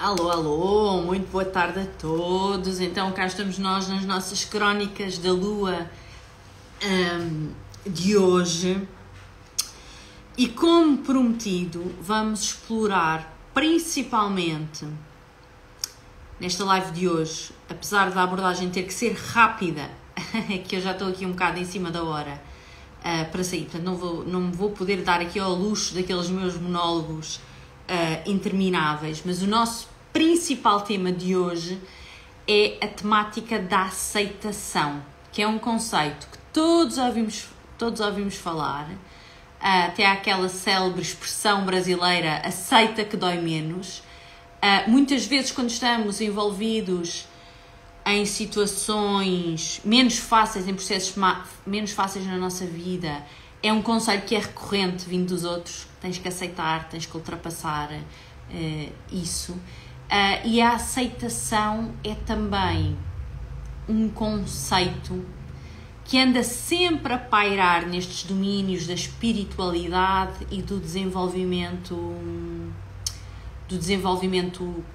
Alô, alô, muito boa tarde a todos. Então cá estamos nós nas nossas crónicas da Lua de hoje. E como prometido, vamos explorar principalmente nesta live de hoje, apesar da abordagem ter que ser rápida, que eu já estou aqui um bocado em cima da hora para sair, portanto não me vou poder dar aqui ao luxo daqueles meus monólogos intermináveis, mas o nosso principal tema de hoje é a temática da aceitação, que é um conceito que todos ouvimos falar, até há aquela célebre expressão brasileira, aceita que dói menos. Muitas vezes quando estamos envolvidos em situações menos fáceis, em processos menos fáceis na nossa vida, é um conselho que é recorrente vindo dos outros, tens que aceitar, tens que ultrapassar isso. E a aceitação é também um conceito que anda sempre a pairar nestes domínios da espiritualidade e do desenvolvimento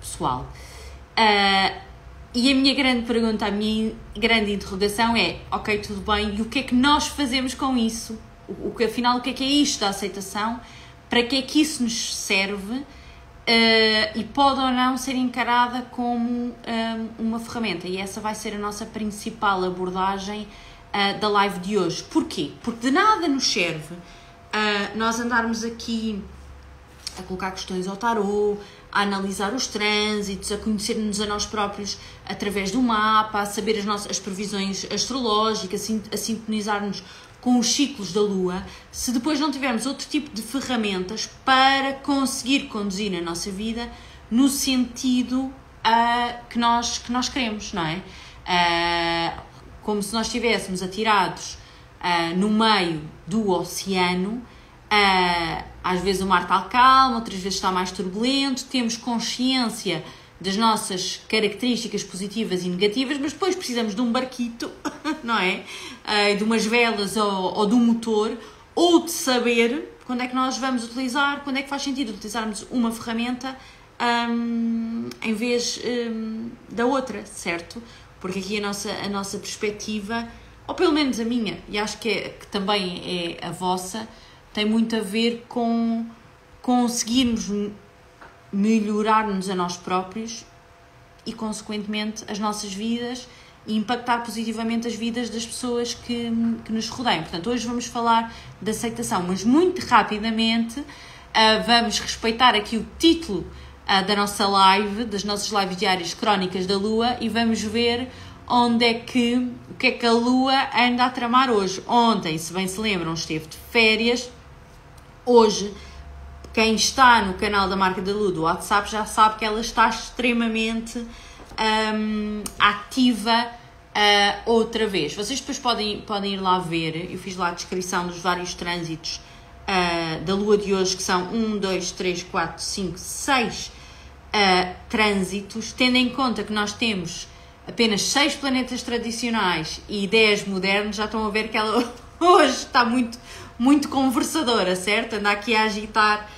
pessoal. E a minha grande pergunta, a minha grande interrogação é, ok, tudo bem, e o que é que nós fazemos com isso? Afinal, o que é isto da aceitação? Para que é que isso nos serve? E pode ou não ser encarada como uma ferramenta? E essa vai ser a nossa principal abordagem da live de hoje. Porquê? Porque de nada nos serve nós andarmos aqui a colocar questões ao tarô, a analisar os trânsitos, a conhecer-nos a nós próprios através do mapa, a saber as previsões astrológicas, a sintonizar-nos com os ciclos da Lua, se depois não tivermos outro tipo de ferramentas para conseguir conduzir a nossa vida no sentido que nós queremos, não é? Como se nós estivéssemos atirados no meio do oceano. Às vezes o mar está calmo, outras vezes está mais turbulento, temos consciência das nossas características positivas e negativas, mas depois precisamos de um barquito, não é? De umas velas ou de um motor, ou de saber quando é que nós vamos utilizar, quando é que faz sentido utilizarmos uma ferramenta em vez da outra, certo? Porque aqui a nossa perspectiva, ou pelo menos a minha, e acho que também é a vossa, tem muito a ver com conseguirmos melhorar-nos a nós próprios e, consequentemente, as nossas vidas e impactar positivamente as vidas das pessoas que nos rodeiam. Portanto, hoje vamos falar de aceitação, mas muito rapidamente vamos respeitar aqui o título da nossa live, das nossas lives diárias Crónicas da Lua, e vamos ver o que é que a Lua anda a tramar hoje. Ontem, se bem se lembram, esteve de férias. Hoje, quem está no canal da Marca da Lua do WhatsApp já sabe que ela está extremamente ativa outra vez. Vocês depois podem ir lá ver, eu fiz lá a descrição dos vários trânsitos da Lua de hoje, que são 1, 2, 3, 4, 5, 6 trânsitos, tendo em conta que nós temos apenas 6 planetas tradicionais e 10 modernos, já estão a ver que ela hoje está muito, muito conversadora, certo? Anda aqui a agitar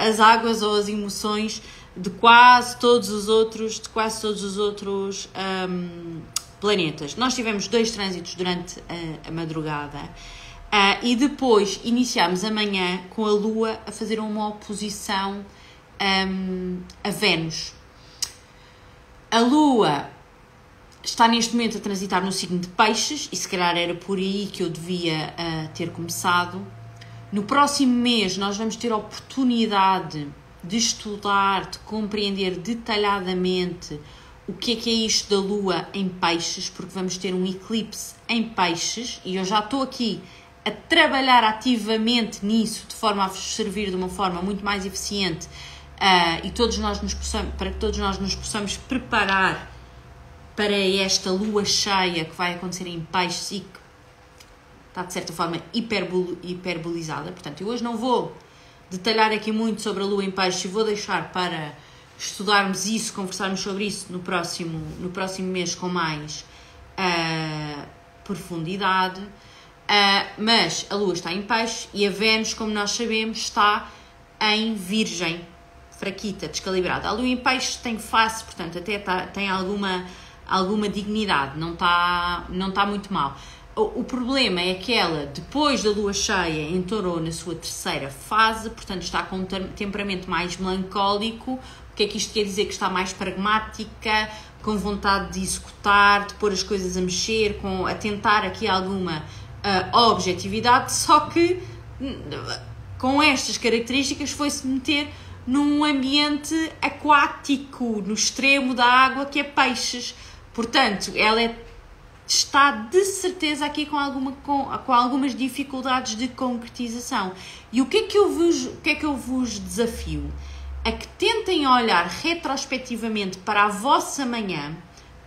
as águas ou as emoções de quase todos os outros planetas. Nós tivemos 2 trânsitos durante a madrugada e depois iniciámos amanhã com a Lua a fazer uma oposição a Vênus. A Lua está neste momento a transitar no signo de Peixes e se calhar era por aí que eu devia ter começado. No próximo mês nós vamos ter a oportunidade de estudar, de compreender detalhadamente o que é isto da Lua em Peixes, porque vamos ter um eclipse em Peixes e eu já estou aqui a trabalhar ativamente nisso de forma a vos servir de uma forma muito mais eficiente para que todos nós nos possamos preparar para esta lua cheia que vai acontecer em Peixes e que está de certa forma hiperbolizada. Portanto, eu hoje não vou detalhar aqui muito sobre a lua em Peixes e vou deixar para estudarmos isso, conversarmos sobre isso no próximo mês com mais profundidade. Mas a lua está em Peixes e a Vênus, como nós sabemos, está em Virgem. fraquita, descalibrada. A lua em peixe tem face, portanto até tem alguma dignidade, não está muito mal. O problema é que ela, depois da lua cheia, entrou na sua terceira fase, portanto está com um temperamento mais melancólico. O que é que isto quer dizer? Que está mais pragmática, com vontade de executar, de pôr as coisas a mexer, a tentar aqui alguma objetividade, só que com estas características foi-se meter num ambiente aquático, no extremo da água, que é peixes. Portanto, ela está de certeza aqui com algumas dificuldades de concretização. E o que é que eu vos desafio? A que tentem olhar retrospectivamente para a vossa manhã,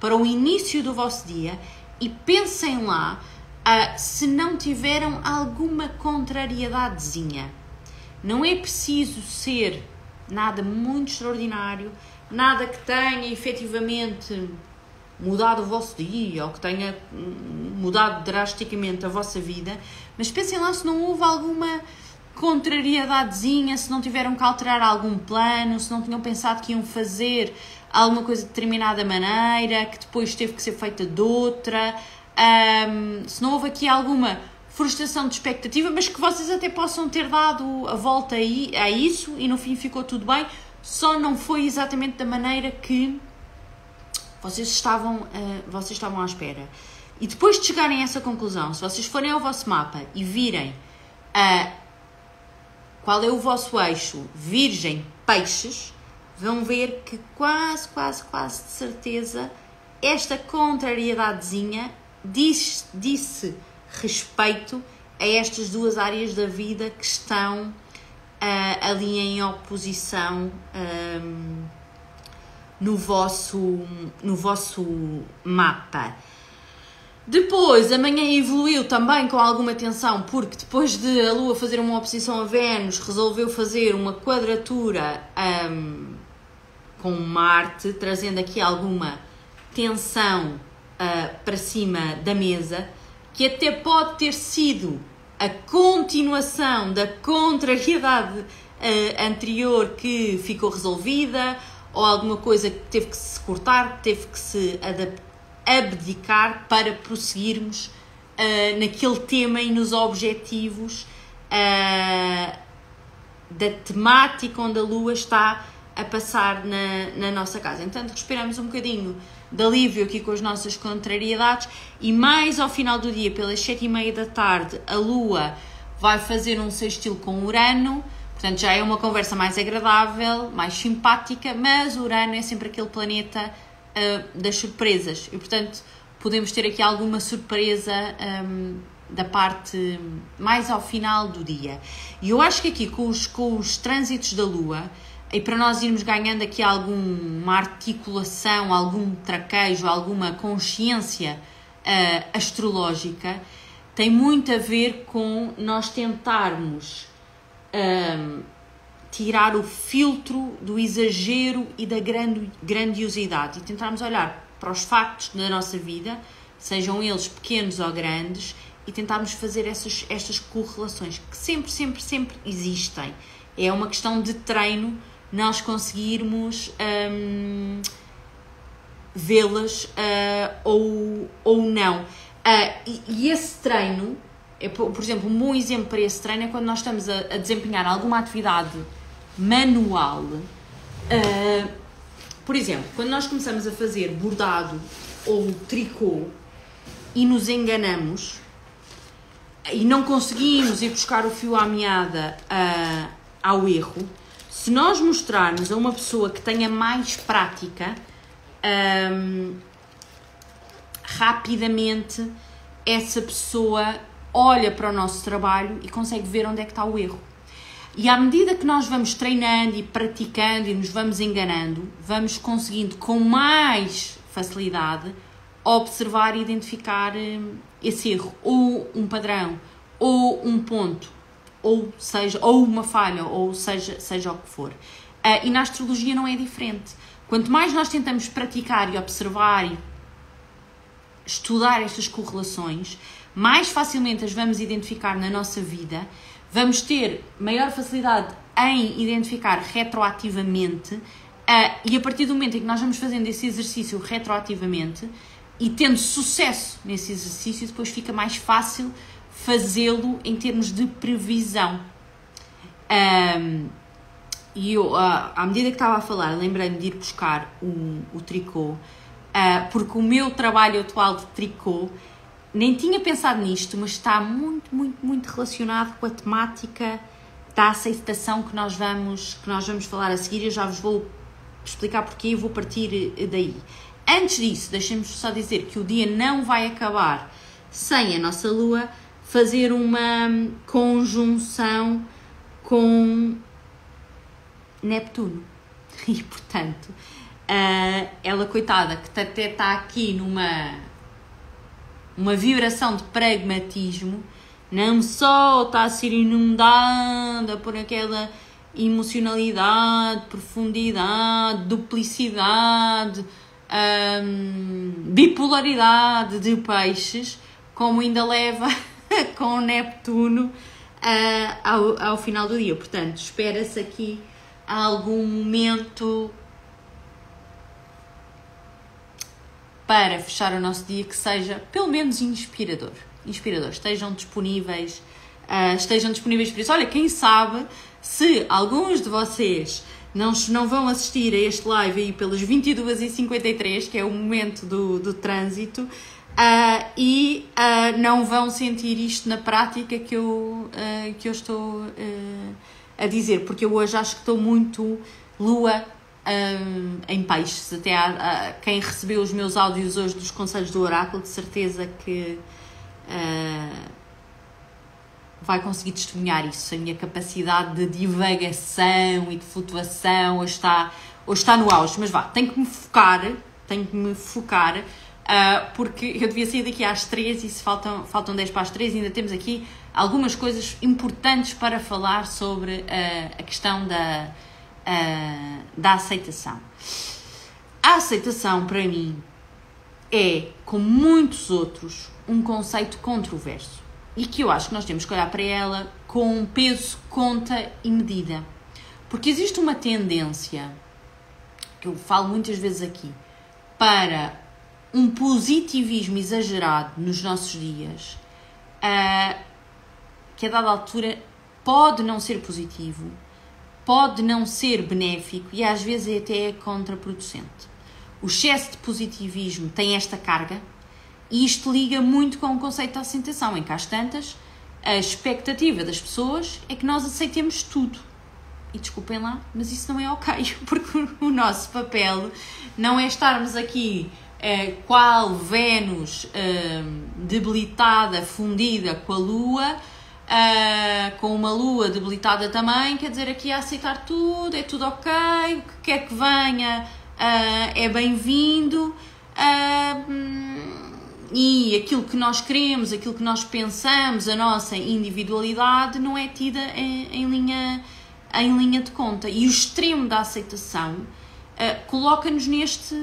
para o início do vosso dia, e pensem lá se não tiveram alguma contrariedadezinha. Não é preciso ser nada muito extraordinário, nada que tenha efetivamente mudado o vosso dia ou que tenha mudado drasticamente a vossa vida, mas pensem lá se não houve alguma contrariedadezinha, se não tiveram que alterar algum plano, se não tinham pensado que iam fazer alguma coisa de determinada maneira, que depois teve que ser feita de outra, se não houve aqui alguma frustração de expectativa, mas que vocês até possam ter dado a volta a isso e no fim ficou tudo bem, só não foi exatamente da maneira que vocês estavam à espera. E depois de chegarem a essa conclusão, se vocês forem ao vosso mapa e virem qual é o vosso eixo Virgem Peixes, vão ver que quase de certeza esta contrariedadezinha disse respeito a estas duas áreas da vida que estão ali em oposição no vosso mapa. Depois, a manhã evoluiu também com alguma tensão, porque depois de a Lua fazer uma oposição a Vênus, resolveu fazer uma quadratura com Marte, trazendo aqui alguma tensão para cima da mesa, que até pode ter sido a continuação da contrariedade anterior que ficou resolvida, ou alguma coisa que teve que se cortar, teve que se abdicar para prosseguirmos naquele tema e nos objetivos da temática onde a Lua está a passar na nossa casa. Então, respiramos um bocadinho de alívio aqui com as nossas contrariedades e mais ao final do dia, pelas 7h30 da tarde, a Lua vai fazer um sextil com Urano. Portanto, já é uma conversa mais agradável, mais simpática, mas Urano é sempre aquele planeta das surpresas e, portanto, podemos ter aqui alguma surpresa da parte mais ao final do dia. E eu acho que aqui, com os trânsitos da Lua, e para nós irmos ganhando aqui alguma articulação, algum traquejo, alguma consciência astrológica, tem muito a ver com nós tentarmos tirar o filtro do exagero e da grandiosidade e tentarmos olhar para os factos da nossa vida, sejam eles pequenos ou grandes, e tentarmos fazer estas correlações que sempre existem. É uma questão de treino nós conseguirmos vê-las ou não. E esse treino, por exemplo, um bom exemplo para esse treino é quando nós estamos a desempenhar alguma atividade manual. Por exemplo, quando nós começamos a fazer bordado ou tricô e nos enganamos e não conseguimos ir buscar o fio à meada ao erro, se nós mostrarmos a uma pessoa que tenha mais prática, rapidamente essa pessoa olha para o nosso trabalho e consegue ver onde é que está o erro. E à medida que nós vamos treinando e praticando e nos vamos enganando, vamos conseguindo com mais facilidade observar e identificar esse erro, ou um padrão, ou um ponto, ou uma falha, ou seja o que for. E na astrologia não é diferente. Quanto mais nós tentamos praticar e observar e estudar estas correlações, mais facilmente as vamos identificar na nossa vida, vamos ter maior facilidade em identificar retroativamente, e a partir do momento em que nós vamos fazendo esse exercício retroativamente e tendo sucesso nesse exercício, depois fica mais fácil fazê-lo em termos de previsão. E eu, à medida que estava a falar, lembrei-me de ir buscar o tricô, porque o meu trabalho atual de tricô, nem tinha pensado nisto, mas está muito, muito, muito relacionado com a temática da aceitação que nós vamos falar a seguir. Eu já vos vou explicar porque e vou partir daí. Antes disso, deixem-me só dizer que o dia não vai acabar sem a nossa Lua fazer uma conjunção com Neptuno. E, portanto, ela, coitada, que até está aqui numa vibração de pragmatismo, não só está a ser inundada por aquela emocionalidade, profundidade, duplicidade, bipolaridade de peixes, como ainda leva com Neptuno ao final do dia. Portanto, espera-se aqui algum momento para fechar o nosso dia que seja pelo menos inspirador. Estejam disponíveis para isso. Olha, quem sabe se alguns de vocês não vão assistir a este live aí pelas 22h53, que é o momento do trânsito, e não vão sentir isto na prática que eu estou a dizer, porque eu hoje acho que estou muito Lua em peixes. Até quem recebeu os meus áudios hoje dos conselhos do oráculo, de certeza que vai conseguir testemunhar isso. A minha capacidade de divagação e de flutuação hoje está no auge, mas tenho que me focar, porque eu devia sair daqui às 3 e se faltam 10 para as 3, ainda temos aqui algumas coisas importantes para falar sobre a questão da aceitação. A aceitação, para mim, é, como muitos outros, um conceito controverso e que eu acho que nós temos que olhar para ela com peso, conta e medida. Porque existe uma tendência, que eu falo muitas vezes aqui, para um positivismo exagerado nos nossos dias, que a dada altura pode não ser positivo, pode não ser benéfico e às vezes até é contraproducente. O excesso de positivismo tem esta carga e isto liga muito com o conceito da aceitação, em que às tantas a expectativa das pessoas é que nós aceitemos tudo. E desculpem lá, mas isso não é ok, porque o nosso papel não é estarmos aqui qual Vênus debilitada, fundida com a Lua, com uma Lua debilitada também, quer dizer, aqui a aceitar tudo, é tudo ok, o que quer que venha é bem-vindo, e aquilo que nós queremos, aquilo que nós pensamos, a nossa individualidade não é tida em linha de conta. E o extremo da aceitação coloca-nos neste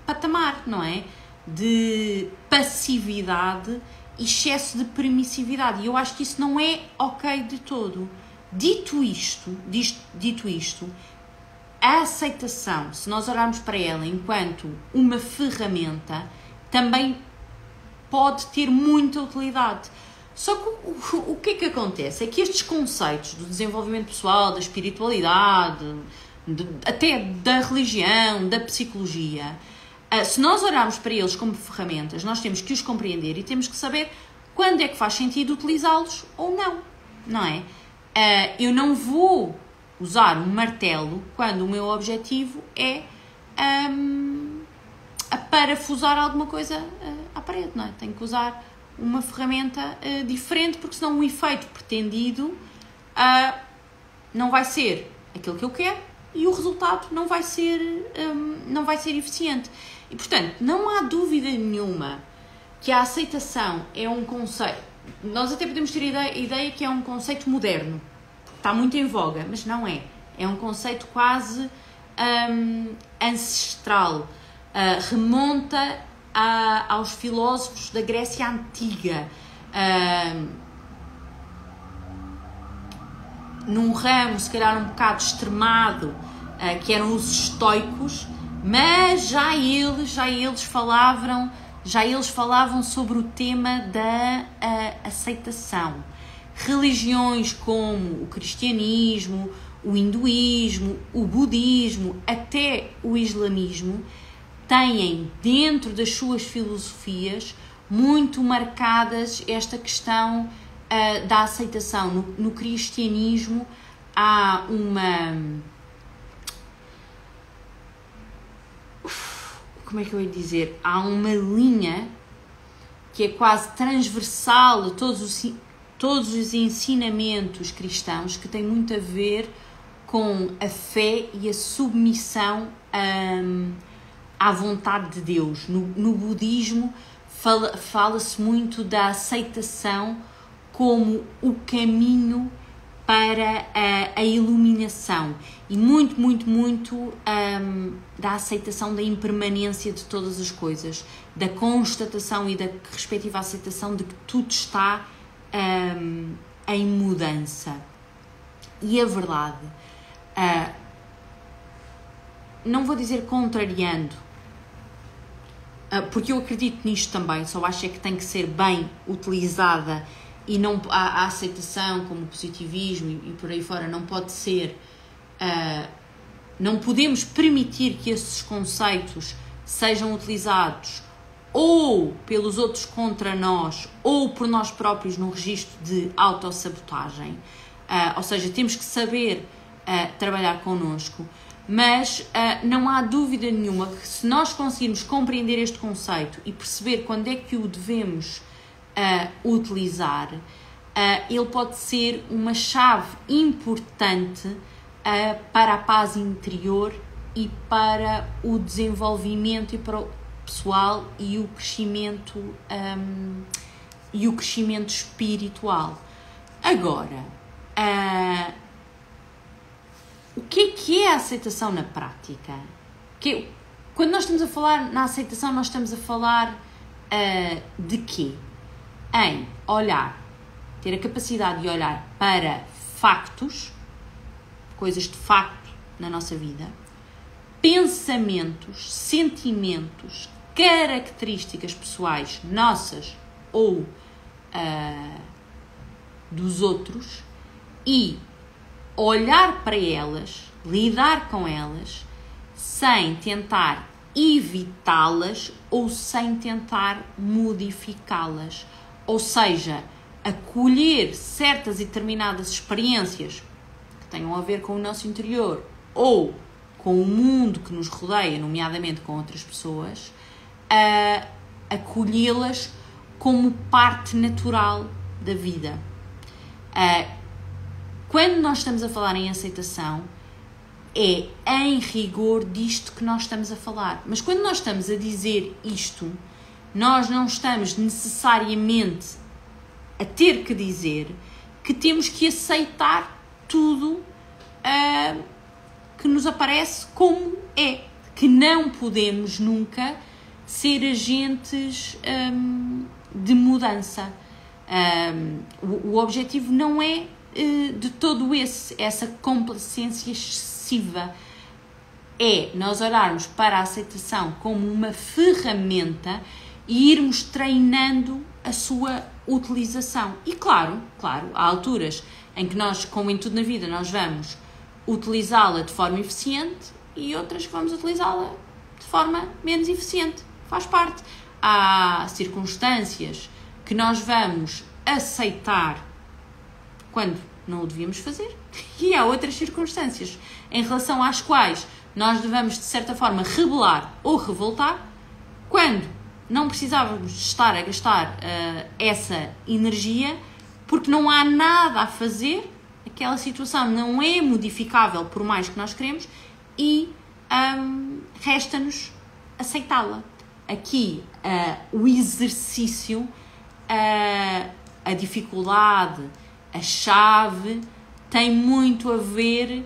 patamar, não é? De passividade e excesso de permissividade. E eu acho que isso não é ok de todo. Dito isto, a aceitação, se nós olharmos para ela enquanto uma ferramenta, também pode ter muita utilidade. Só que o que é que acontece? É que estes conceitos do desenvolvimento pessoal, da espiritualidade, até da religião, da psicologia, se nós olharmos para eles como ferramentas, nós temos que os compreender e temos que saber quando é que faz sentido utilizá-los ou não é? Eu não vou usar um martelo quando o meu objetivo é parafusar alguma coisa à parede, não é? Tenho que usar uma ferramenta diferente, porque senão o efeito pretendido não vai ser aquilo que eu quero e o resultado não vai ser eficiente. E, portanto, não há dúvida nenhuma que a aceitação é um conceito. Nós até podemos ter a ideia que é um conceito moderno, está muito em voga, mas não é. É um conceito quase ancestral, remonta aos filósofos da Grécia Antiga. num ramo se calhar um bocado extremado, que eram os estoicos, mas já eles falavam sobre o tema da aceitação. Religiões como o cristianismo, o hinduísmo, o budismo, até o islamismo, têm dentro das suas filosofias muito marcadas esta questão da aceitação. No cristianismo há como é que eu ia dizer? Há uma linha que é quase transversal a todos os ensinamentos cristãos, que tem muito a ver com a fé e a submissão à vontade de Deus. No budismo fala-se muito da aceitação como o caminho para a iluminação e muito da aceitação da impermanência de todas as coisas, da constatação e da respectiva aceitação de que tudo está em mudança. E a verdade, não vou dizer contrariando, porque eu acredito nisto também, só acho que tem que ser bem utilizada e não a aceitação como o positivismo e por aí fora não pode ser, não podemos permitir que esses conceitos sejam utilizados ou pelos outros contra nós ou por nós próprios no registro de autossabotagem, ou seja, temos que saber trabalhar connosco, mas não há dúvida nenhuma que se nós conseguirmos compreender este conceito e perceber quando é que o devemos utilizar, ele pode ser uma chave importante para a paz interior e para o desenvolvimento e para o pessoal e o crescimento espiritual. Agora, o que é a aceitação na prática? Quando nós estamos a falar na aceitação, nós estamos a falar de quê? Em olhar, ter a capacidade de olhar para factos, coisas de facto na nossa vida, pensamentos, sentimentos, características pessoais nossas ou dos outros, e olhar para elas, lidar com elas, sem tentar evitá-las ou sem tentar modificá-las. Ou seja, acolher certas e determinadas experiências que tenham a ver com o nosso interior ou com o mundo que nos rodeia, nomeadamente com outras pessoas, acolhê-las como parte natural da vida. Quando nós estamos a falar em aceitação, é em rigor disto que nós estamos a falar. Mas quando nós estamos a dizer isto, nós não estamos necessariamente a ter que dizer que temos que aceitar tudo que nos aparece como é. Que não podemos nunca ser agentes de mudança. O objetivo não é de todo essa complacência excessiva. É nós olharmos para a aceitação como uma ferramenta e irmos treinando a sua utilização. E claro, há alturas em que nós, como em tudo na vida, nós vamos utilizá-la de forma eficiente e outras que vamos utilizá-la de forma menos eficiente. Faz parte. Há circunstâncias que nós vamos aceitar quando não o devíamos fazer e há outras circunstâncias em relação às quais nós devemos, de certa forma, rebelar ou revoltar quando não precisávamos estar a gastar essa energia, porque não há nada a fazer, aquela situação não é modificável por mais que nós queremos e resta-nos aceitá-la. Aqui o exercício, a dificuldade, a chave tem muito a ver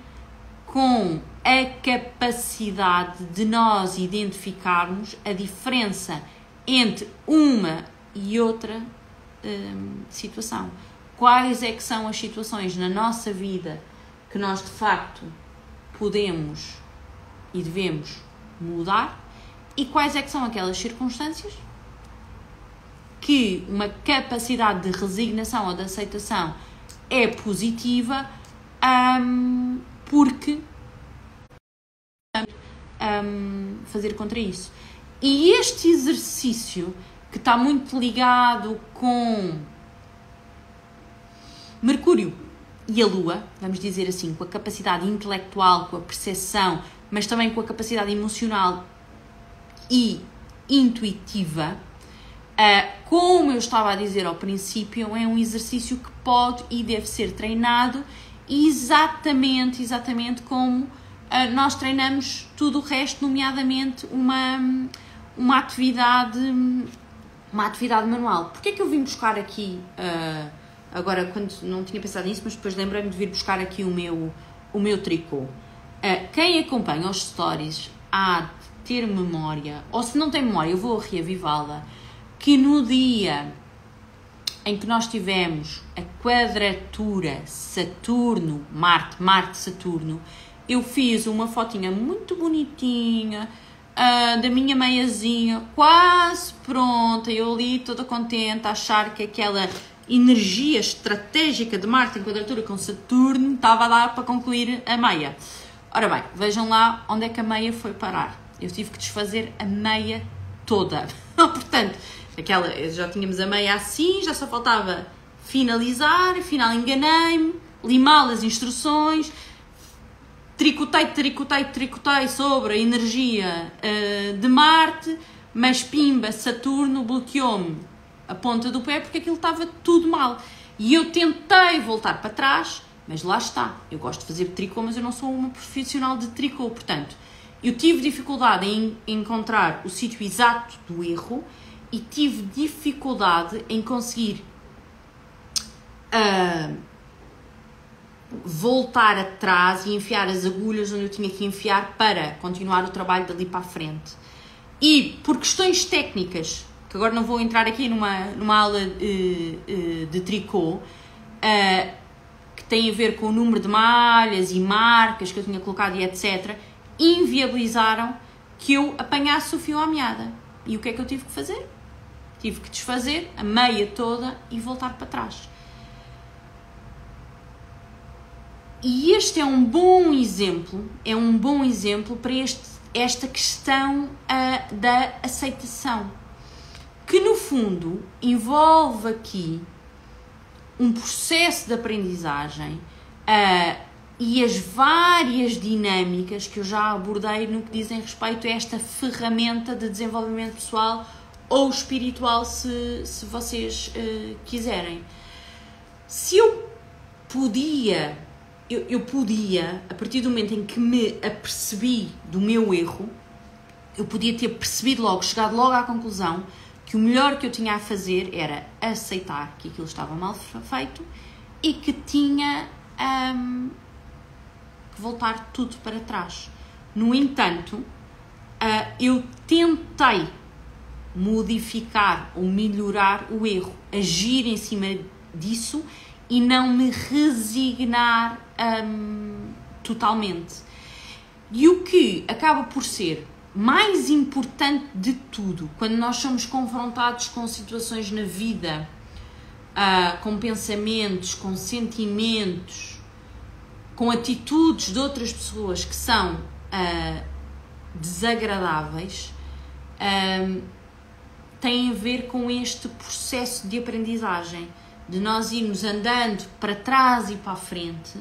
com a capacidade de nós identificarmos a diferença entre uma e outra situação. quais é que são as situações na nossa vida que nós de facto podemos e devemos mudar e quais é que são aquelas circunstâncias que uma capacidade de resignação ou de aceitação é positiva, porque fazer contra isso. E este exercício que está muito ligado com Mercúrio e a Lua, vamos dizer assim, com a capacidade intelectual, com a percepção, mas também com a capacidade emocional e intuitiva, como eu estava a dizer ao princípio, é um exercício que pode e deve ser treinado exatamente como nós treinamos tudo o resto, nomeadamente uma atividade manual. Porquê é que eu vim buscar aqui, agora quando não tinha pensado nisso, mas depois lembrei-me de vir buscar aqui o meu tricô. Quem acompanha os stories há de ter memória, ou se não tem memória, eu vou reavivá-la, que no dia em que nós tivemos a quadratura Saturno-Marte, Marte-Saturno, eu fiz uma fotinha muito bonitinha da minha meiazinha, quase pronta, eu ali toda contente, a achar que aquela energia estratégica de Marte em quadratura com Saturno estava a dar para concluir a meia. Ora bem, vejam lá onde é que a meia foi parar. Eu tive que desfazer a meia toda. Portanto, já tínhamos a meia assim, já só faltava finalizar, afinal enganei-me, limar as instruções, tricotei sobre a energia de Marte, mas pimba, Saturno bloqueou-me a ponta do pé porque aquilo estava tudo mal. E eu tentei voltar para trás, mas lá está, eu gosto de fazer tricô, mas eu não sou uma profissional de tricô, portanto, eu tive dificuldade em encontrar o sítio exato do erro e tive dificuldade em conseguir voltar atrás e enfiar as agulhas onde eu tinha que enfiar para continuar o trabalho dali para a frente. E por questões técnicas, que agora não vou entrar aqui numa aula de tricô, que tem a ver com o número de malhas e marcas que eu tinha colocado e etc., inviabilizaram que eu apanhasse o fio à meada. E o que é que eu tive que fazer? Tive que desfazer a meia toda e voltar para trás. E este é um bom exemplo para esta questão da aceitação, que no fundo envolve aqui um processo de aprendizagem e as várias dinâmicas que eu já abordei no que dizem respeito a esta ferramenta de desenvolvimento pessoal ou espiritual, se vocês quiserem. Se eu podia, a partir do momento em que me apercebi do meu erro, eu podia ter percebido logo, chegado logo à conclusão que o melhor que eu tinha a fazer era aceitar que aquilo estava mal feito e que tinha que voltar tudo para trás. No entanto, eu tentei modificar ou melhorar o erro, agir em cima disso e não me resignar totalmente. E o que acaba por ser mais importante de tudo, quando nós somos confrontados com situações na vida, com pensamentos, com sentimentos, com atitudes de outras pessoas que são desagradáveis, tem a ver com este processo de aprendizagem, de nós irmos andando para trás e para a frente,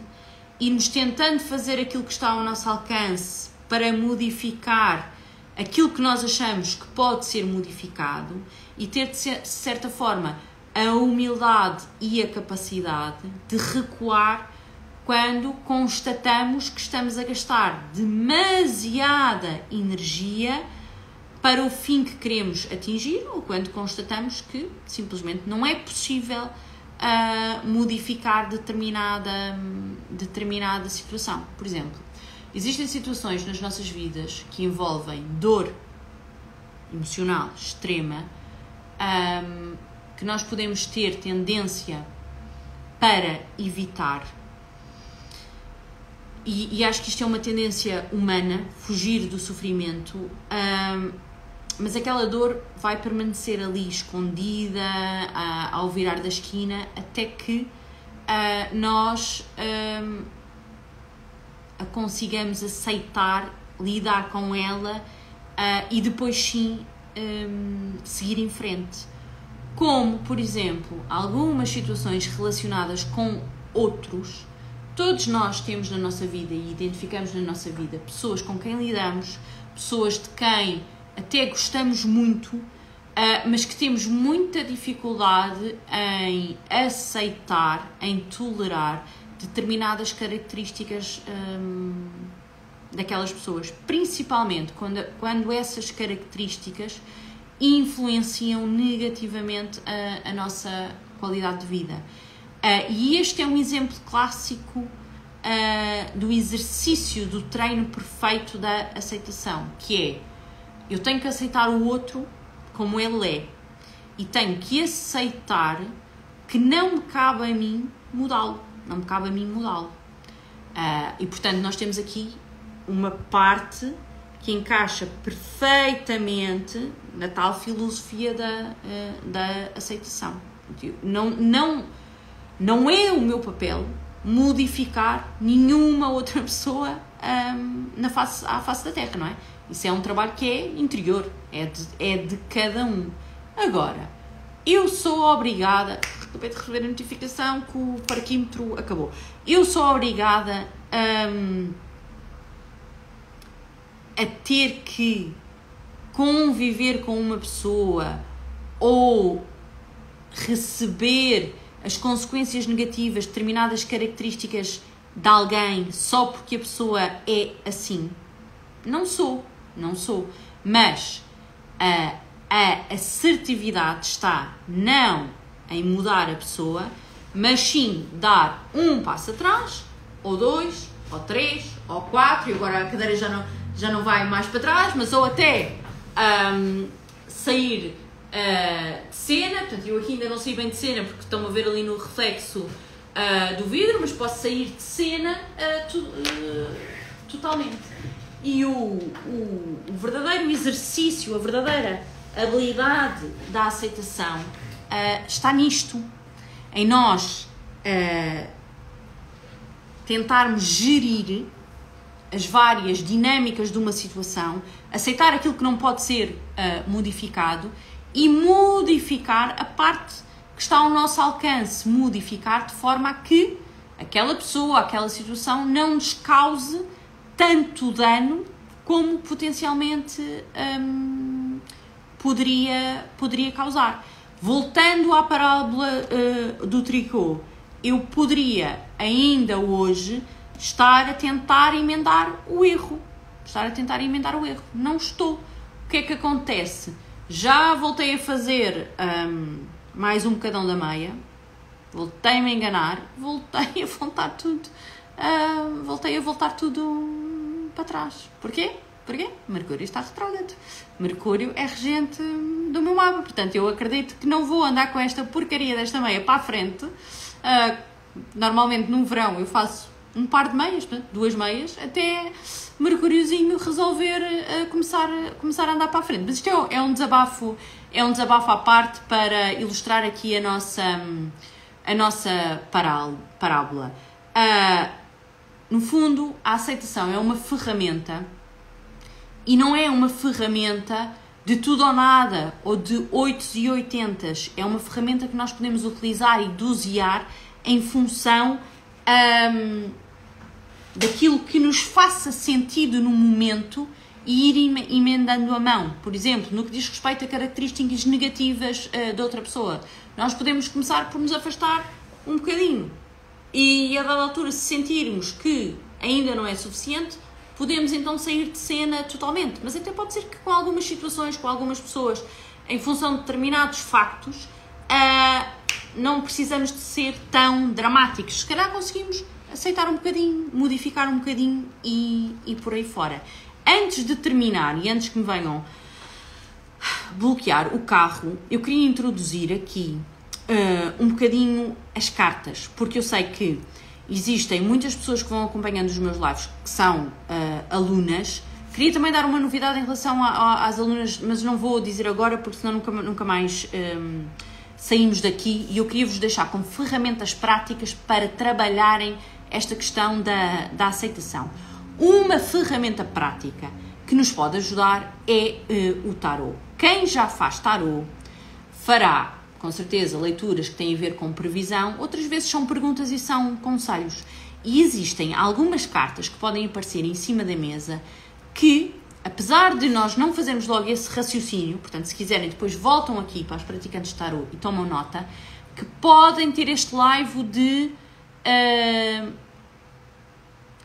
irmos tentando fazer aquilo que está ao nosso alcance para modificar aquilo que nós achamos que pode ser modificado e ter, de certa forma, a humildade e a capacidade de recuar quando constatamos que estamos a gastar demasiada energia para o fim que queremos atingir ou quando constatamos que simplesmente não é possível modificar determinada situação. Por exemplo, existem situações nas nossas vidas que envolvem dor emocional extrema, que nós podemos ter tendência para evitar. E acho que isto é uma tendência humana, fugir do sofrimento, mas aquela dor vai permanecer ali escondida ao virar da esquina até que nós a consigamos aceitar, lidar com ela e depois sim seguir em frente. Como, por exemplo, algumas situações relacionadas com outros. Todos nós temos na nossa vida e identificamos na nossa vida pessoas com quem lidamos, pessoas de quem até gostamos muito, mas que temos muita dificuldade em aceitar, em tolerar determinadas características daquelas pessoas, principalmente quando essas características influenciam negativamente a nossa qualidade de vida. E este é um exemplo clássico do exercício do treino perfeito da aceitação, que é, eu tenho que aceitar o outro como ele é e tenho que aceitar que não me cabe a mim mudá-lo, não me cabe a mim mudá-lo. E portanto nós temos aqui uma parte que encaixa perfeitamente na tal filosofia da aceitação. Não é o meu papel modificar nenhuma outra pessoa à face da Terra, não é? Isso é um trabalho que é interior, é de cada um. Agora, eu sou obrigada... Acabei de receber a notificação que o parquímetro acabou. Eu sou obrigada a ter que conviver com uma pessoa ou receber as consequências negativas de determinadas características de alguém só porque a pessoa é assim. Não sou. Mas a assertividade está não em mudar a pessoa, mas sim dar um passo atrás, ou 2, ou 3, ou 4, e agora a cadeira já não vai mais para trás, mas ou até sair de cena. Portanto, eu aqui ainda não saí bem de cena porque estão a ver ali no reflexo do vidro, mas posso sair de cena totalmente. E o verdadeiro exercício, a verdadeira habilidade da aceitação está nisto, em nós tentarmos gerir as várias dinâmicas de uma situação, aceitar aquilo que não pode ser modificado e modificar a parte que está ao nosso alcance, modificar de forma a que aquela pessoa, aquela situação não nos cause tanto dano como potencialmente poderia causar. Voltando à parábola do tricô, eu poderia ainda hoje estar a tentar emendar o erro. Não estou. O que é que acontece? Já voltei a fazer mais um bocadão da meia, voltei-me a enganar, voltei a voltar tudo para trás. Porquê? Mercúrio está retrógrado. Mercúrio é regente do meu mapa, portanto eu acredito que não vou andar com esta porcaria desta meia para a frente. Normalmente no verão eu faço um par de meias, 2 meias, até Mercúriozinho resolver começar a andar para a frente. Mas isto é um desabafo à parte para ilustrar aqui a nossa parábola. No fundo, a aceitação é uma ferramenta e não é uma ferramenta de tudo ou nada ou de 8 e 80. É uma ferramenta que nós podemos utilizar e dosear em função daquilo que nos faça sentido no momento e ir emendando a mão. Por exemplo, no que diz respeito a características negativas de outra pessoa, nós podemos começar por nos afastar um bocadinho e a dada altura, se sentirmos que ainda não é suficiente, podemos então sair de cena totalmente. Mas até pode ser que com algumas situações, com algumas pessoas, em função de determinados factos, não precisamos de ser tão dramáticos. Se calhar conseguimos aceitar um bocadinho, modificar um bocadinho e por aí fora. Antes de terminar e antes que me venham bloquear o carro, eu queria introduzir aqui um bocadinho as cartas, porque eu sei que existem muitas pessoas que vão acompanhando os meus lives que são alunas. Queria também dar uma novidade em relação às alunas, mas não vou dizer agora porque senão nunca mais saímos daqui, e eu queria vos deixar como ferramentas práticas para trabalharem esta questão da aceitação. Uma ferramenta prática que nos pode ajudar é o tarot. Quem já faz tarot fará, com certeza, leituras que têm a ver com previsão, outras vezes são perguntas e são conselhos. E existem algumas cartas que podem aparecer em cima da mesa que, apesar de nós não fazermos logo esse raciocínio, portanto, se quiserem, depois voltam aqui para os praticantes de tarot e tomam nota, que podem ter este laivo de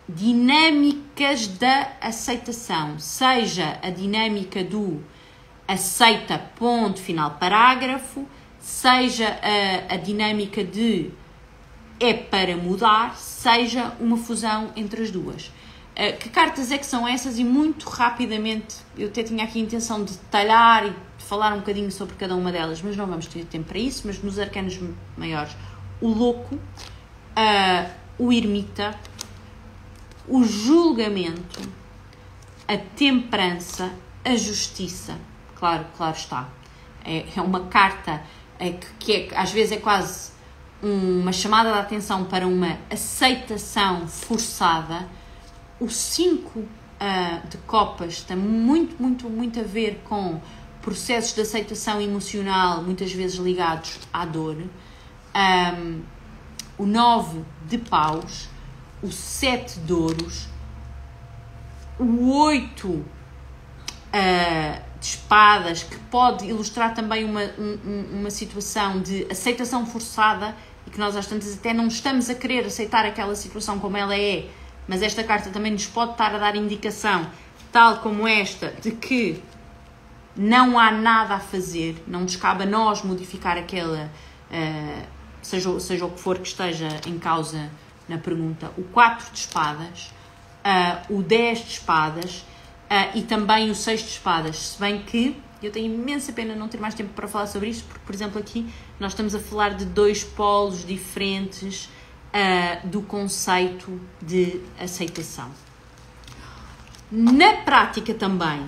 dinâmicas da aceitação, seja a dinâmica do aceita, ponto, final, parágrafo, seja a dinâmica de é para mudar, seja uma fusão entre as duas. Que cartas é que são essas? E muito rapidamente, eu até tinha aqui a intenção de detalhar e de falar um bocadinho sobre cada uma delas, mas não vamos ter tempo para isso. Mas nos arcanos maiores, o louco, o ermita, o julgamento, a temperança, a justiça. Claro está. É uma carta que às vezes é quase uma chamada de atenção para uma aceitação forçada. O 5 de copas tem muito a ver com processos de aceitação emocional, muitas vezes ligados à dor. O 9 de paus, o 7 de ouros, o 8 de espadas, que pode ilustrar também uma situação de aceitação forçada e que nós às tantas até não estamos a querer aceitar aquela situação como ela é, mas esta carta também nos pode estar a dar indicação, tal como esta, de que não há nada a fazer, não nos cabe a nós modificar aquela, seja o que for que esteja em causa na pergunta. O 4 de espadas, o 10 de espadas, e também o 6 de espadas, se bem que eu tenho imensa pena não ter mais tempo para falar sobre isto, porque, por exemplo, aqui nós estamos a falar de dois polos diferentes do conceito de aceitação. Na prática também,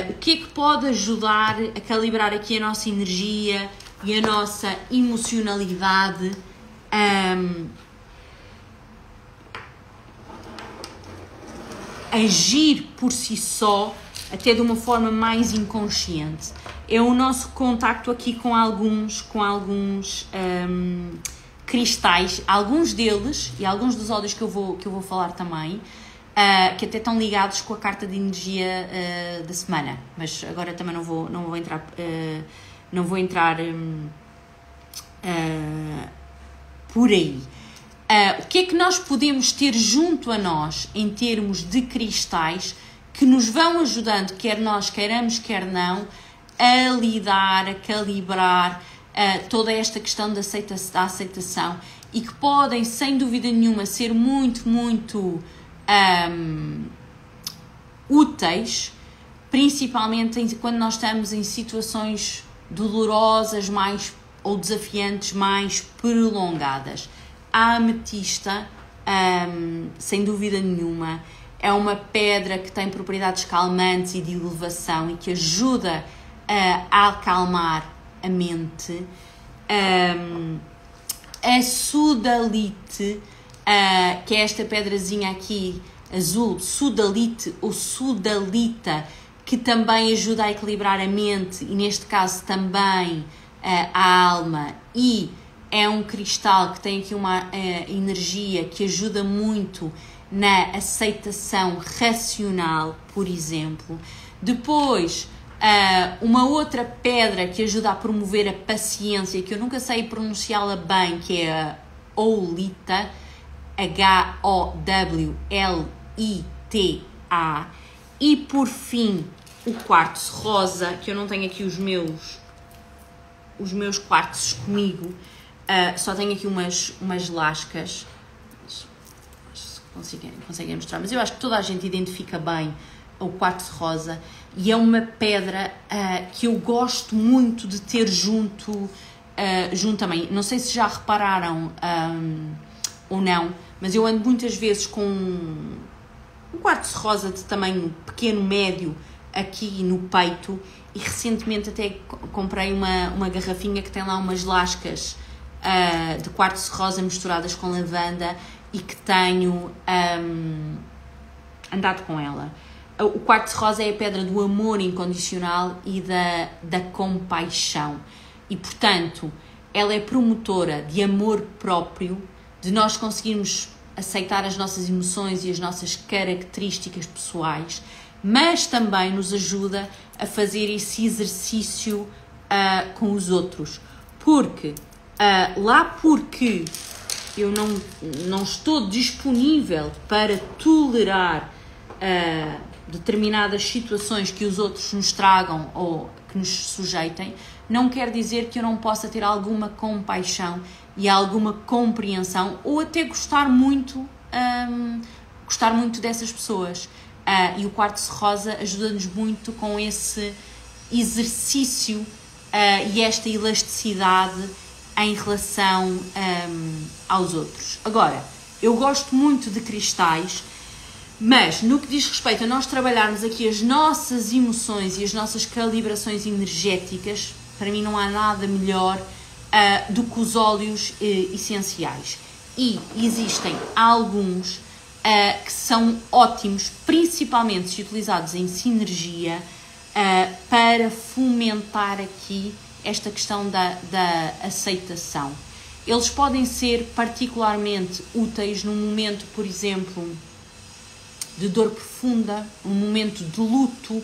o que é que pode ajudar a calibrar aqui a nossa energia e a nossa emocionalidade? Agir por si só, até de uma forma mais inconsciente. É o nosso contacto aqui com alguns cristais, alguns deles e alguns dos óleos que eu vou falar também, que até estão ligados com a carta de energia da semana, mas agora também não vou entrar por aí. O que é que nós podemos ter junto a nós em termos de cristais que nos vão ajudando, quer nós queiramos, quer não, a lidar, a calibrar toda esta questão da aceitação, e que podem, sem dúvida nenhuma, ser muito úteis, principalmente quando nós estamos em situações dolorosas ou desafiantes mais prolongadas. A ametista, sem dúvida nenhuma, é uma pedra que tem propriedades calmantes e de elevação e que ajuda a acalmar a mente. A sudalite, que é esta pedrazinha aqui azul, sudalite ou sudalita, que também ajuda a equilibrar a mente e, neste caso, também a alma, e é um cristal que tem aqui uma energia que ajuda muito na aceitação racional, por exemplo. Depois, uma outra pedra que ajuda a promover a paciência, que eu nunca sei pronunciá-la bem, que é a Owlita, Howlita. E, por fim, o quartzo rosa, que eu não tenho aqui os meus quartzos comigo, só tenho aqui umas lascas, se conseguem mostrar, mas eu acho que toda a gente identifica bem o quartzo rosa, e é uma pedra que eu gosto muito de ter junto junto também. Não sei se já repararam ou não, mas eu ando muitas vezes com um quartzo rosa de tamanho pequeno, médio, aqui no peito, e recentemente até comprei uma garrafinha que tem lá umas lascas de quartzo rosa misturadas com lavanda e que tenho andado com ela. O quartzo rosa é a pedra do amor incondicional e da compaixão e, portanto, ela é promotora de amor próprio, de nós conseguirmos aceitar as nossas emoções e as nossas características pessoais, mas também nos ajuda a fazer esse exercício com os outros, porque porque eu não estou disponível para tolerar determinadas situações que os outros nos tragam ou que nos sujeitem, não quer dizer que eu não possa ter alguma compaixão e alguma compreensão ou até gostar muito dessas pessoas. E o quartzo rosa ajuda-nos muito com esse exercício e esta elasticidade em relação aos outros. Agora, eu gosto muito de cristais, mas no que diz respeito a nós trabalharmos aqui as nossas emoções e as nossas calibrações energéticas, para mim não há nada melhor do que os óleos essenciais. E existem alguns que são ótimos, principalmente se utilizados em sinergia, para fomentar aqui esta questão da aceitação. Eles podem ser particularmente úteis num momento, por exemplo, de dor profunda, um momento de luto,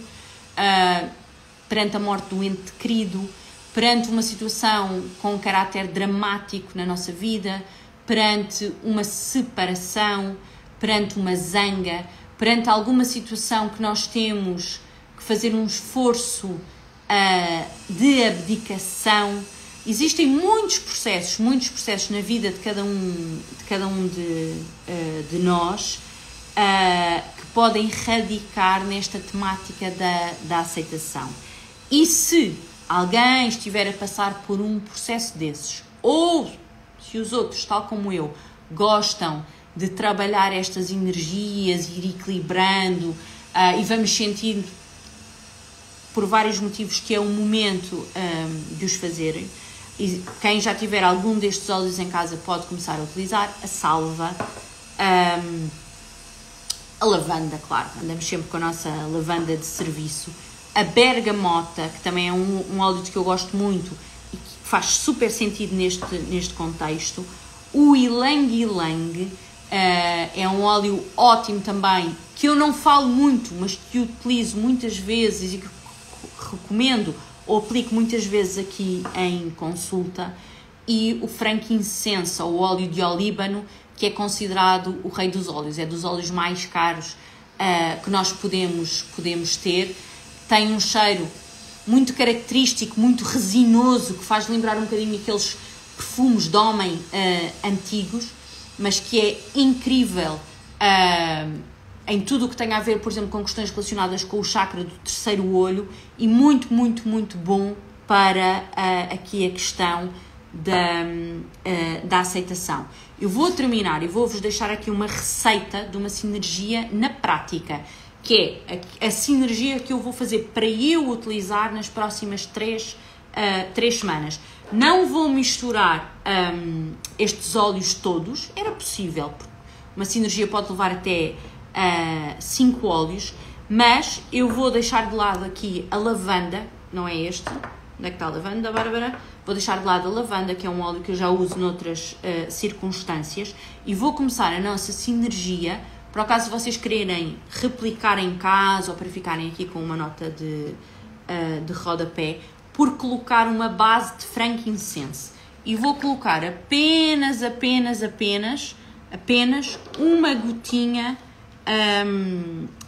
perante a morte do ente querido, perante uma situação com um caráter dramático na nossa vida, perante uma separação, perante uma zanga, perante alguma situação que nós temos que fazer um esforço de abdicação. Existem muitos processos na vida de cada um de nós que podem radicar nesta temática da aceitação. E se alguém estiver a passar por um processo desses, ou se os outros, tal como eu, gostam de trabalhar estas energias, ir equilibrando, e vamos sentindo por vários motivos que é o momento de os fazerem. E quem já tiver algum destes óleos em casa pode começar a utilizar a salva, a lavanda, claro, andamos sempre com a nossa lavanda de serviço, a bergamota, que também é um óleo que eu gosto muito e que faz super sentido neste contexto, o ylang-ylang, é um óleo ótimo também, que eu não falo muito, mas que utilizo muitas vezes e que recomendo ou aplico muitas vezes aqui em consulta, e o frankincense, ou o óleo de olíbano, que é considerado o rei dos óleos, é dos óleos mais caros que nós podemos ter. Tem um cheiro muito característico, muito resinoso, que faz lembrar um bocadinho aqueles perfumes de homem antigos, mas que é incrível em tudo o que tem a ver, por exemplo, com questões relacionadas com o chakra do terceiro olho, e muito, muito, muito bom para aqui a questão da aceitação. Eu vou terminar e vou-vos deixar aqui uma receita de uma sinergia na prática, que é a sinergia que eu vou fazer para eu utilizar nas próximas 3 semanas. Não vou misturar estes óleos todos, era possível, uma sinergia pode levar até 5 óleos, mas eu vou deixar de lado aqui a lavanda, não é este? Onde é que está a lavanda, Bárbara? Vou deixar de lado a lavanda, que é um óleo que eu já uso noutras circunstâncias, e vou começar a nossa sinergia, para o caso de vocês quererem replicar em casa ou para ficarem aqui com uma nota de rodapé, por colocar uma base de frankincense. E vou colocar apenas uma gotinha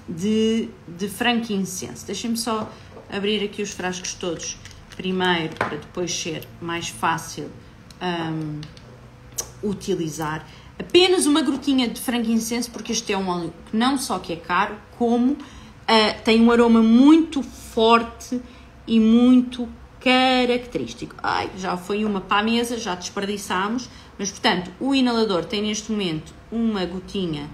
de frankincense. Deixem-me só abrir aqui os frascos todos primeiro, para depois ser mais fácil utilizar. Apenas uma gotinha de frankincense, porque este é um óleo que não só que é caro, como tem um aroma muito forte e muito característico. Ai, já foi uma para a mesa, já desperdiçámos, mas portanto o inalador tem neste momento uma gotinha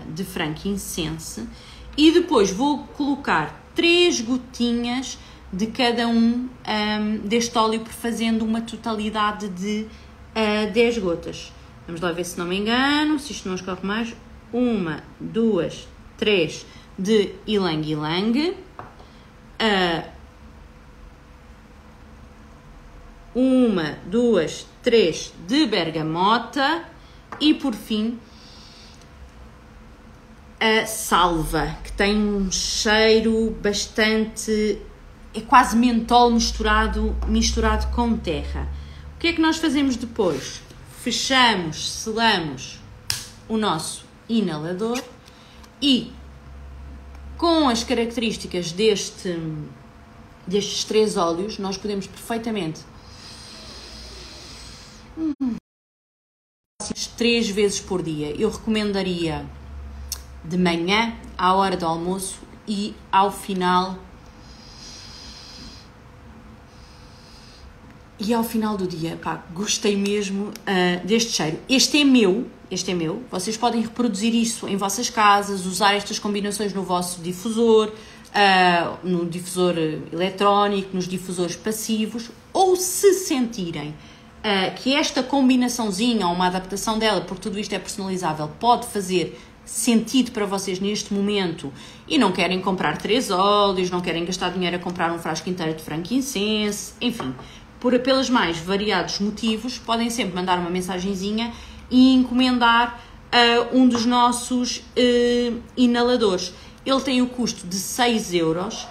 de frankincense e depois vou colocar 3 gotinhas de cada deste óleo, fazendo uma totalidade de 10 gotas. Vamos lá ver se não me engano, se isto não escorre mais. 1, 2, 3 de ylang ylang. 1, 2, 3 de bergamota e por fim a salva, que tem um cheiro bastante, é quase mentol misturado com terra. O que é que nós fazemos depois? Fechamos, selamos o nosso inalador e com as características destes 3 óleos nós podemos perfeitamente 3 vezes por dia. Eu recomendaria de manhã, à hora do almoço e ao final do dia. Pá, gostei mesmo deste cheiro. Este é meu. Vocês podem reproduzir isso em vossas casas, usar estas combinações no vosso difusor, no difusor eletrónico, nos difusores passivos, ou se sentirem que esta combinaçãozinha ou uma adaptação dela, porque tudo isto é personalizável, pode fazer sentido para vocês neste momento e não querem comprar 3 óleos, não querem gastar dinheiro a comprar um frasco inteiro de frankincense, enfim, pelos mais variados motivos, podem sempre mandar uma mensagenzinha e encomendar um dos nossos inaladores. Ele tem o custo de 6€.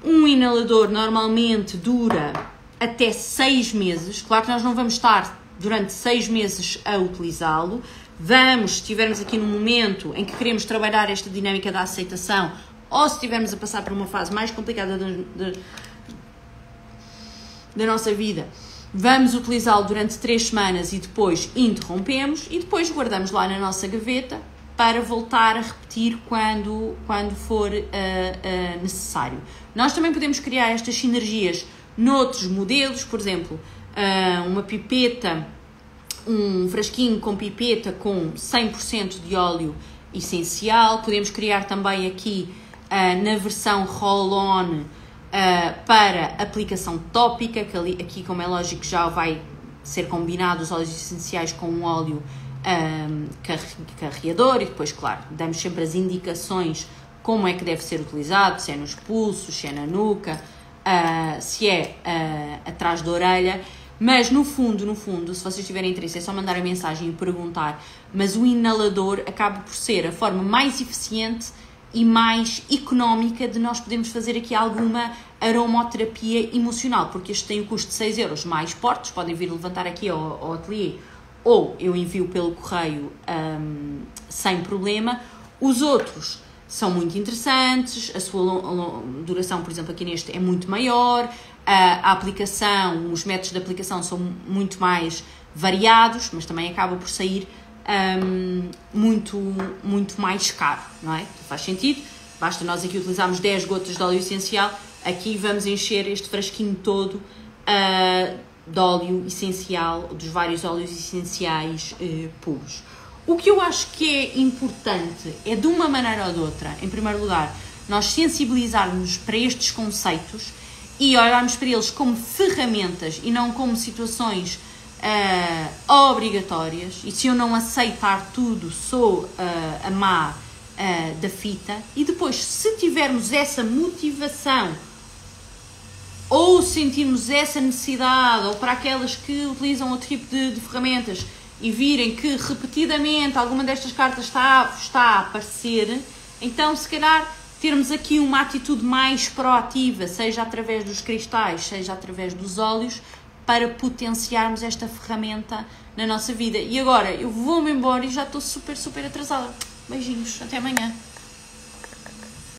Um inalador normalmente dura até 6 meses. Claro que nós não vamos estar durante 6 meses a utilizá-lo. Se estivermos aqui num momento em que queremos trabalhar esta dinâmica da aceitação, ou se estivermos a passar por uma fase mais complicada da nossa vida, vamos utilizá-lo durante 3 semanas e depois interrompemos e depois guardamos lá na nossa gaveta para voltar a repetir quando for necessário. Nós também podemos criar estas sinergias noutros modelos, por exemplo, uma pipeta, um frasquinho com pipeta com 100% de óleo essencial. Podemos criar também aqui na versão roll-on para aplicação tópica, que aqui, como é lógico, já vai ser combinado os óleos essenciais com um óleo carreador e depois, claro, damos sempre as indicações como é que deve ser utilizado, se é nos pulsos, se é na nuca, se é atrás da orelha. Mas no fundo, se vocês tiverem interesse, é só mandar a mensagem e perguntar. Mas o inalador acaba por ser a forma mais eficiente e mais económica de nós podermos fazer aqui alguma aromoterapia emocional, porque este tem o custo de 6€ mais portos, podem vir levantar aqui ao ateliê, ou eu envio pelo correio sem problema. Os outros são muito interessantes, a sua duração, por exemplo, aqui neste é muito maior, a aplicação, os métodos de aplicação são muito mais variados, mas também acaba por sair muito mais caro, não é? Faz sentido? Basta nós aqui utilizarmos 10 gotas de óleo essencial, aqui vamos encher este frasquinho todo de óleo essencial, dos vários óleos essenciais puros. O que eu acho que é importante é, de uma maneira ou de outra, em primeiro lugar, nós sensibilizarmos para estes conceitos e olharmos para eles como ferramentas e não como situações obrigatórias. E se eu não aceitar tudo, sou a má da fita. E depois, se tivermos essa motivação ou sentirmos essa necessidade, ou para aquelas que utilizam outro tipo de ferramentas e virem que repetidamente alguma destas cartas está a aparecer, então se calhar termos aqui uma atitude mais proativa, seja através dos cristais, seja através dos óleos, para potenciarmos esta ferramenta na nossa vida. E agora eu vou-me embora e já estou super atrasada. Beijinhos, até amanhã.